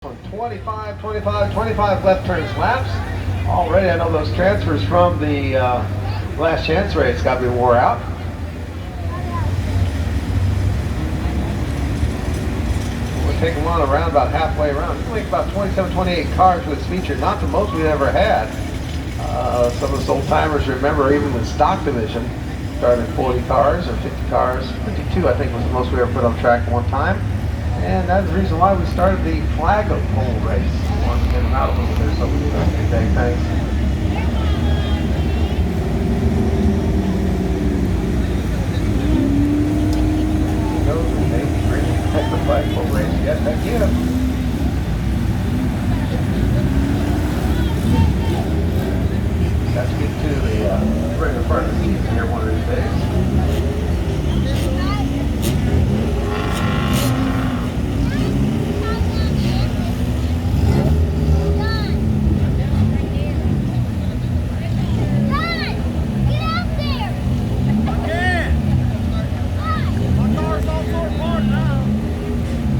25, 25, 25 left turns laps. Already I know those transfers from the last chance race got to be wore out. We'll take them on around about halfway around. I think about 27, 28 cars for this feature. Not the most we've ever had. Some of us old timers remember even the stock division started 40 cars or 50 cars. 52 I think was the most we ever put on track at one time. And that's the reason why we started the flag pole race. We wanted to get them out a little bit so we can do big things. Take the flag pole race. Yes, heck yeah. Let's get to the right in front of the seats here one of these days.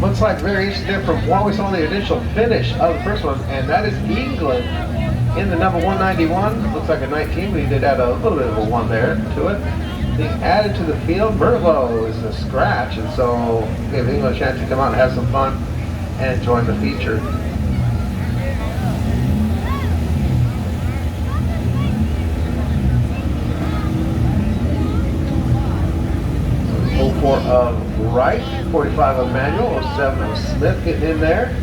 Looks like variation there from what we saw in the initial finish of the first one, and that is England in the number 191. Looks like a 19, but he did add a little bit of a one there to it. Being added to the field, Merlo is a scratch, and so give England a chance to come out and have some fun and join the feature. So 04 of Wright, 45 of Manuel, 07 of Smith getting in there,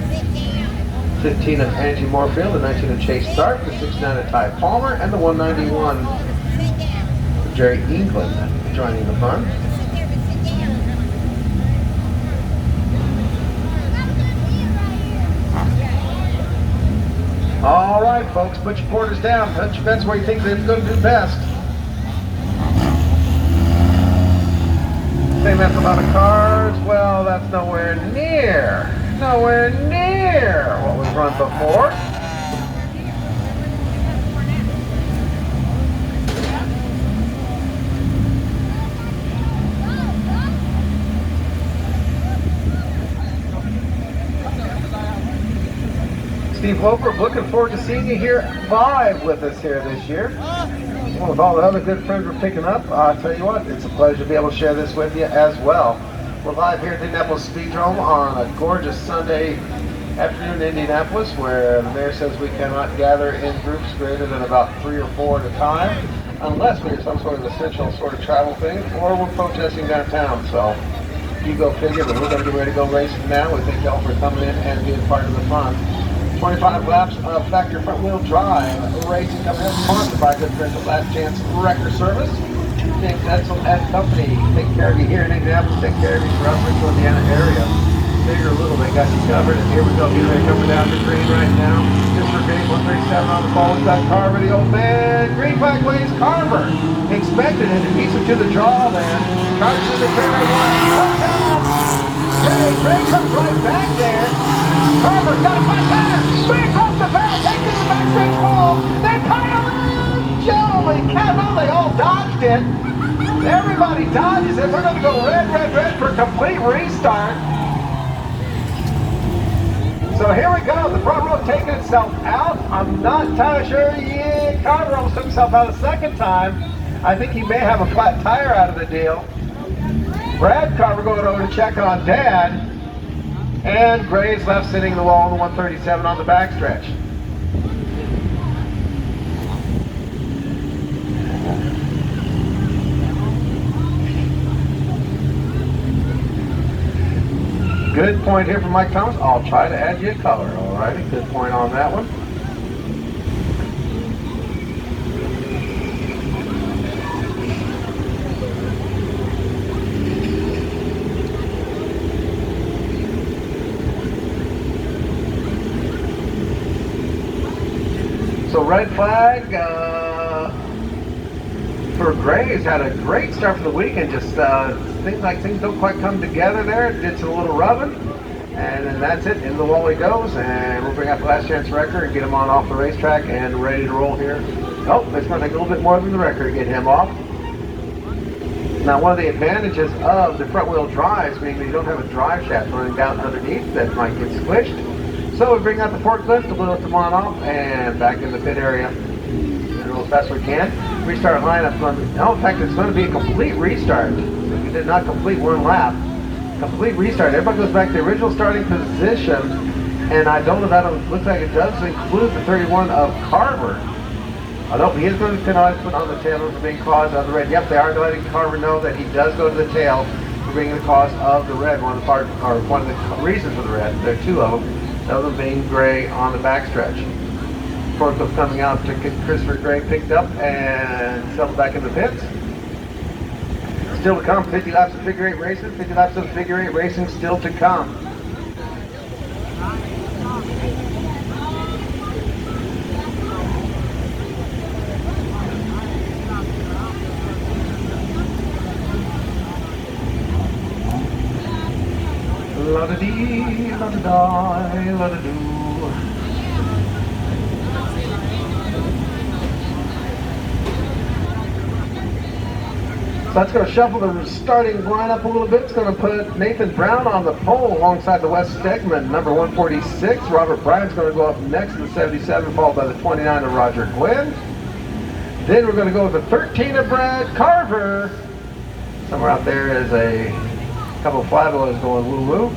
15 of Angie Moorfield, the 19 of Chase Stark, the 69 of Ty Palmer, and the 191 of Jerry England joining the fun. All right, folks, put your quarters down. Put your bets where you think they're going to do best. Same after a lot of cars. Well, that's nowhere near what we've run before. Steve Loper, looking forward to seeing you here live with us here this year. Well, with all the other good friends we're picking up, I'll tell you what, it's a pleasure to be able to share this with you as well. We're live here at the Indianapolis Speedrome on a gorgeous Sunday afternoon in Indianapolis, where the mayor says we cannot gather in groups greater than about 3 or 4 at a time, unless we're some sort of essential sort of travel thing, or we're protesting downtown. So you go figure, but we're going to get ready to go racing now. We thank y'all for coming in and being part of the fun. 25 laps of factory front wheel drive racing coming in, sponsored by good friends at Last Chance Wrecker Service. James Edsel and company take care of you here in Indianapolis, take care of you throughout the Central Indiana area. Big or little, they got you covered. And here we go, getting ready coming down the green right now. Just for green 137 on the ball. We've got Carver, the old man. Green flag waves Carver. Expected it, and beats him to the draw there. Carver to the turn one. Gray comes right back there. Carver's got a flat tire. Straight across the barrel, takes it to the backstretch wall. They pile in. Holy cow, they all dodged it. Everybody dodges it. They're going to go red, red, red for a complete restart. So here we go. The front row taking itself out. I'm not entirely sure. Yeah, Carver almost took himself out a second time. I think he may have a flat tire out of the deal. Brad Carver going over to check on Dad. And Gray's left sitting in the wall on the 137 on the backstretch. Good point here from Mike Thomas. I'll try to add you a color. Alrighty, good point on that one. So red flag for Gray's had a great start for the weekend. Just seems like things don't quite come together there. Did some little rubbing, and then that's it. In the wall he goes, and we'll bring out the Last Chance Wrecker and get him on off the racetrack and ready to roll here. Oh, it's going to take a little bit more than the Wrecker to get him off. Now, one of the advantages of the front wheel drives, meaning that you don't have a drive shaft running down underneath that might get squished. So we bring out the forklift, a little come on off, and back in the pit area. Do as best we can. Restart lineup. No, in fact, it's going to be a complete restart. We did not complete one lap. Complete restart. Everybody goes back to the original starting position, and I don't know that it looks like it does include the 31 of Carver. Although he is going to penalize put on the tail for being caused of the red. Yep, they are letting Carver know that he does go to the tail for being the cause of the red. One of the reasons for the red. There are two of them. The other being gray on the backstretch. Forklift coming out to get Christopher Gray picked up and settled back in the pits. Still to come, 50 laps of figure 8 racing. 50 laps of figure 8 racing still to come. La-da-dee, la-da-die, la-da-doo. So that's going to shuffle the starting lineup a little bit. It's going to put Nathan Brown on the pole alongside the West Stegman, number 146. Robert Bryan's going to go up next in the 77, followed by the 29 of Roger Gwynn. Then we're going to go with the 13 of Brad Carver. Somewhere out there is a couple of flyboys going woo-woo.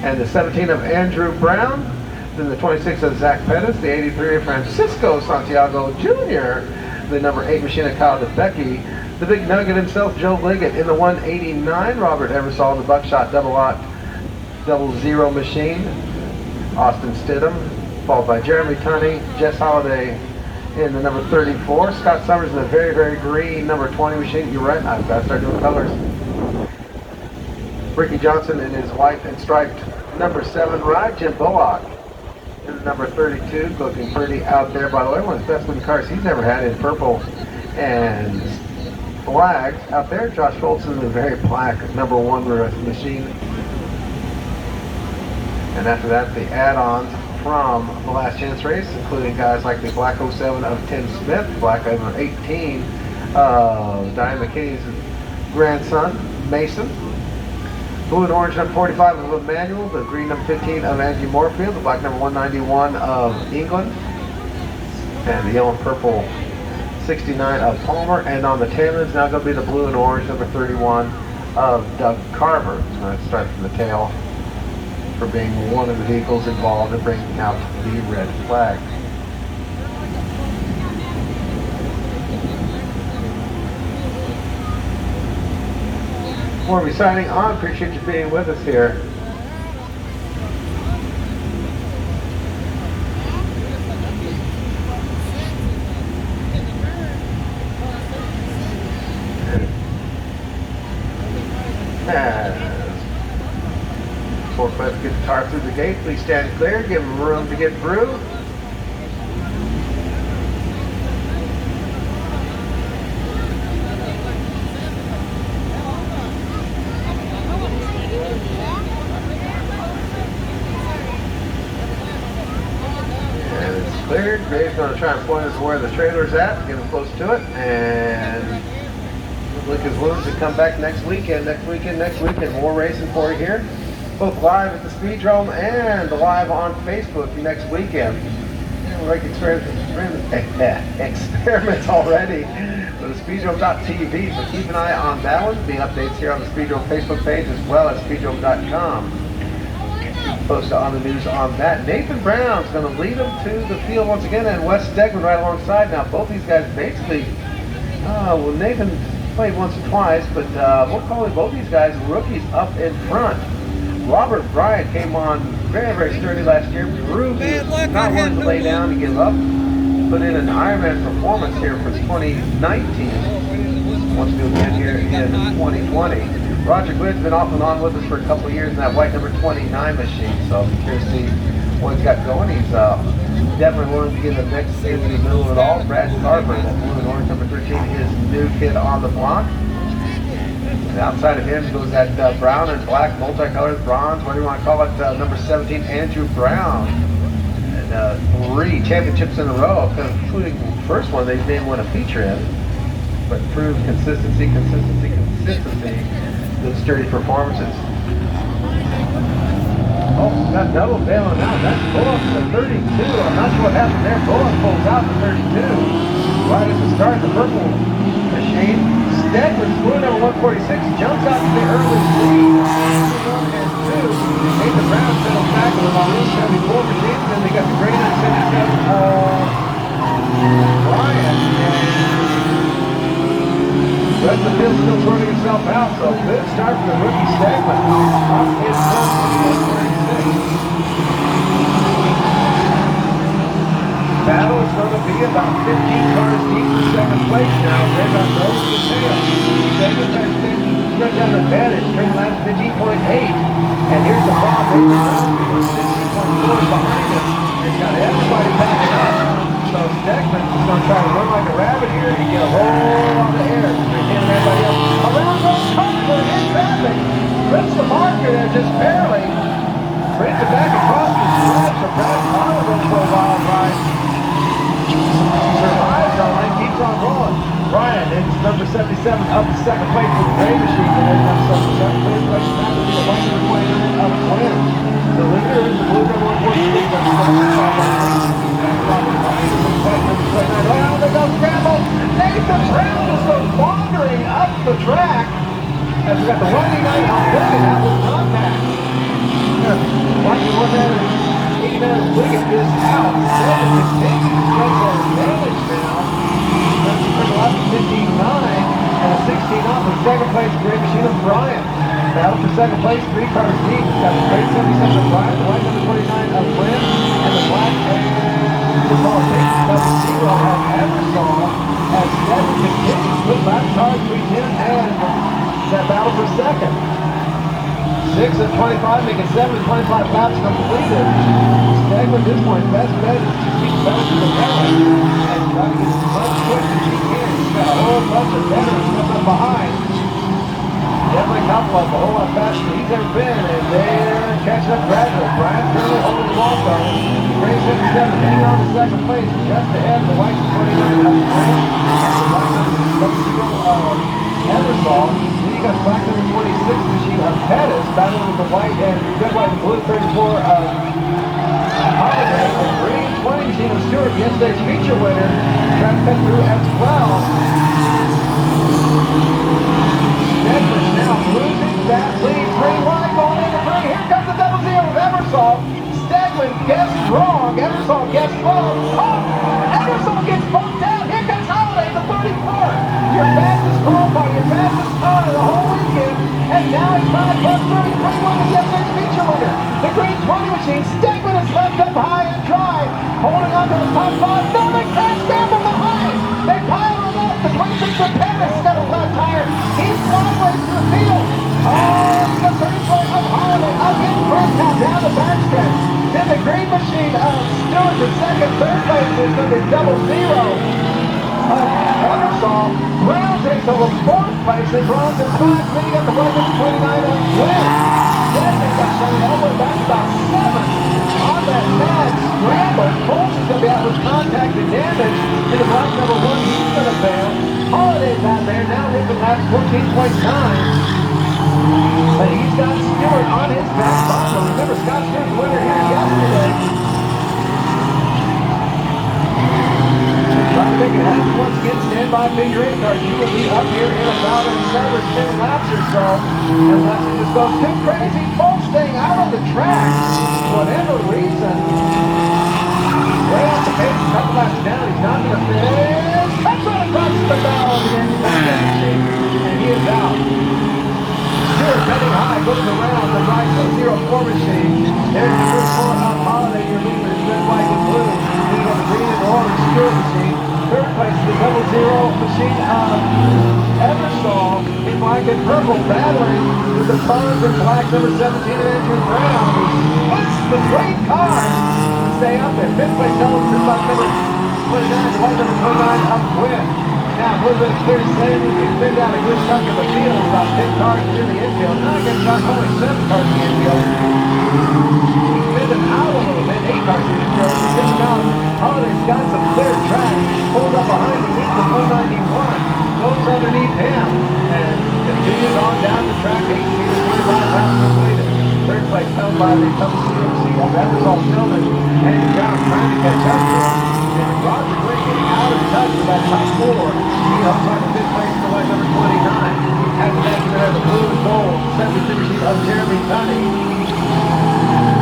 And the 17 of Andrew Brown. Then the 26 of Zach Pettis. The 83 of Francisco Santiago Jr. The number 8 machine of Kyle DeBecke. The big nugget himself, Joe Liggett. In the 189, Robert Eversole, the buckshot double zero machine. Austin Stidham, followed by Jeremy Tunney, Jess Holliday in the number 34. Scott Summers in the very, very green number 20 machine. You're right, I've got to start doing colors. Ricky Johnson in his white and striped number 7 ride. Jim Bullock in the number 32, looking pretty out there. By the way, one of the best looking cars he's never had in purple and black out there. Josh Schultz in the very black number 1 machine. And after that, the add-ons from the Last Chance race, including guys like the black 07 of Tim Smith, black number 18 of Diane McKinney's grandson, Mason. Blue and orange number 45 of Emmanuel, the green number 15 of Angie Moorfield, the black number 191 of England, and the yellow and purple 69 of Palmer. And on the tail is now going to be the blue and orange number 31 of Doug Carver. It's going to start from the tail for being one of the vehicles involved in bringing out the red flag. We'll be signing on. Appreciate you being with us here. Forklift get the car through the gate. Please stand clear. Give them room to get through. Cleared. Graves going to try and point us where the trailer's at, get him close to it, and lick his wounds and come back next weekend. More racing for you here, both live at the Speedrome and live on Facebook next weekend. We'll make experiments already with the Speedrome.tv, so keep an eye on that one. The updates here on the Speedrome Facebook page as well as Speedrome.com. Post on the news on that. Nathan Brown's going to lead them to the field once again, and Wes Stegman right alongside. Now both these guys basically, well, Nathan played once or twice, but we'll call it both these guys rookies up in front. Robert Bryant came on very, very sturdy last year. Proved not wanting to lay down and give up. Put in an Ironman performance here for 2019. Wants to do again here in 2020. Roger Gwynn's been off and on with us for a couple of years in that white number 29 machine, so I'm curious to see what he's got going. He's definitely willing to get a mix into the middle of it all. Brad Carver, that blue and orange number 13, his new kid on the block. And outside of him goes that brown and black multicolored bronze, what do you want to call it, number 17, Andrew Brown. And 3 championships in a row, including the first one they didn't want to feature in, but proved consistency. Good sturdy performances. Oh, got double bailing out. That's Bullock to 32. I'm not sure what happened there. Bullock pulls out to 32. Right at the start, the purple machine. Stegman's blue number 146 jumps out to the early lead. 1 and 2. Nathan Brown settles back with the maroon 74 machines. Then they got the green and 77 Ryan. The rest of the field still sorting itself out, so good start for the rookie Stegman. Off his front, 146. Battle is going to be about 15 cars deep for second place now. They're about nose to tail. Stegman has stretched out an advantage, turning last 15.8. And here's the problem. Nathan Brown 16.4 behind him. He's got everybody backing up. So Stegman is going to try to run like a rabbit here and get a whole lot of air. And everybody else around those cars are in traffic. Rips the marker there just barely. Brings it back across the stretch. So Brad Oliver for a wild ride. Survives on it, keeps on rolling. Ryan, it's number 77 up to second place with the gray machine. And then comes up to second place. Like that would be the white number 29 up Quinn. The leader is the blue number 146. Well, they go scramble. Nathan Brown just goes wandering up the track. As we got the 189 on Wiggin out with contact. Watching one there, 89 Wiggin is out. Seven continues to stretch their advantage now. That's a pretty lot of 59 and a 16 off in second place. Great machine of Bryant. Battle for second place, 3 cars deep. It's got the great 77 of Bryant, the white number 29 of Lynn, and the black the politics double zero at Eversol as Stegman continues with lap cars 310 and that battle for second. 6 of 25, making 7 of 25 laps completed. Stegman, this point, best bet is to keep better to the rally and try to get as much quick as he can. He's got a whole bunch of veterans coming up behind. Definitely couple up a whole lot faster than he's ever been, and they're catching up gradually. Brian's currently holding the ball though. The gray 77 hanging on to second place, just ahead of the white 29 up the green. And the black number Eversol. Then you got the black number 26 machine of Pettis battling with the white and red, white, and blue 34 Holiday. The green 20 machine of Stewart, yesterday's feature winner, trying to cut through as well. Stegman now losing that lead. Green wide going into three. Here comes the double zero of Eversol. Stegman guessed wrong. Eversol guessed wrong. Oh! Eversol gets bumped out. Here comes Holiday, the 34. Your fastest qualifier, your fastest car of the whole weekend. And now he's trying to bust through. He's pretty one of yesterday's feature winner. The green 20 machine. Stegman is left up high and dry. Holding on to the top 5. No, they can't scramble behind. They pile him up. The 26 of Pettis got a flat tire. He's sideways to the field. Oh, the 34 of Holiday. Again, first now down the backstretch. Then the green machine of Stewart in second. Third place is going to be double zero. Eversol. Brown takes over fourth place. They bronze in 5. Then you got the white number 29 on Quinn. Then they got shut all the way back about 7. On that mad scramble, Colts is going to be out with contact and damage. In the black number 1, he's going to fail. Holiday's out there, now ripping laps 14.9. But he's got Stewart on his back bottom. Remember, Scott Stewart's winner here yesterday. Trying to make it happen once again. Stand by figure 8 cars. You will be up here in about 10 laps or so. Unless it just goes too crazy. Folks staying out of the track. Whatever reason. Way off the pace, a couple laps down. He's not going to finish. Cuts right across the bow of the engine. And he is out. Stewart heading high, looking around the right 04 machine. There's the first 4 up Holiday. Your leader is red, white, and blue. Then you got the green and orange Stewart machine. Third place is the double zero machine of Eversol in black and purple, battling with the bronze and black number 17 of Andrew Brown. Puts the great cars to stay up there. Fifth place double to black number 29, white number 29 of Quinn. Now, a little bit of clear sailing. You can clear down a good chunk of the field. About 10 cars in the infield. Not again, not only 7 cars in the infield. He's been out a little bit. 8 cars in the infield. He's been out. Holiday's got some clear track. Pulled up behind him. He's the 191. Goes underneath him. And continues on down the track. 18 to 25 laps completed. Third place held by the double Eversol Tillman hanging down, trying to catch up to him. And Roger Quick getting out of touch with that top four. He helps on the fifth place to white number 29. After that, you have the blue and gold 72 machine of Jeremy Tunney.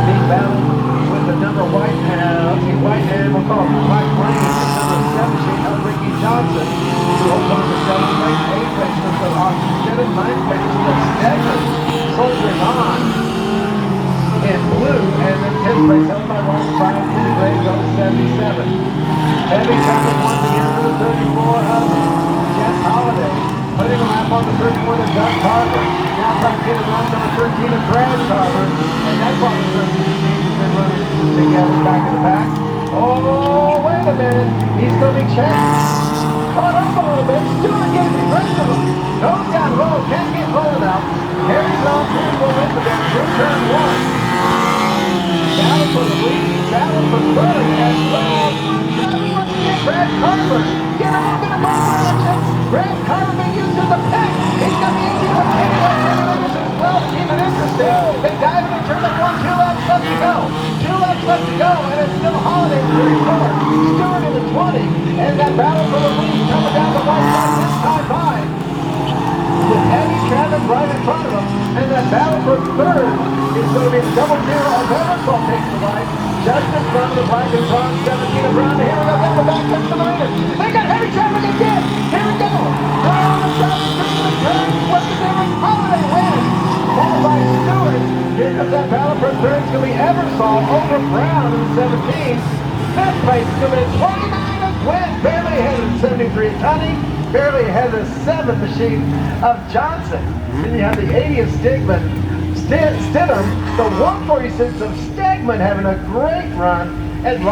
Being battled with the number white and we'll call it Black Lane, the number 7 machine of Ricky Johnson, who holds on to 7th place, 8th place of Austin Stedman, 9th place of Stegman, soldiering on in blue, and then 10th place held by Ron Brown, 2 grade goes 77. Heavy coming once again to the 34 of Jeff Holiday, putting a lap on the 31 of Doug Carver. Now trying to get a run number 13 of Brad Carver, and that's why the 13 teams have been running together back in the back. Oh, wait a minute, he's going to be checked. Caught up a little bit, Stewart getting the rest of them. Goes down low, can't get low enough. Carries off, will into them through turn 1. Battle for the lead, battle for third as well. Once again, Brad Carver. Get a little bit of bump action. Brad Carver being used as a pick. He's going to be easy to pick up as well to keep it interesting. They dive in and turn up 1, 2 laps left to go. 2 laps left to go, and it's still Holiday in 34. Stewart in the 20. And that battle for the lead coming down the right side this time by. With heavy traffic right in front of them, and that battle for third is going to be the double zero of Eversol takes the right, just in front of the black and bronze 17 of Brown. Here we go, down the back, touch the minor. They got heavy traffic again. Here we go. Brown and Brown through the turn. What's the difference? Holiday wins. Followed by Stewart. Here comes that battle for third. It's going to be Eversol over Brown in the 17. Fifth place is going to be 29 of Gwen. Barely ahead of 73 of Tunney. Barely ahead of the 7th machine of Johnson. Then you have the 80 of Stidham, the 146 of Stegman having a great run, and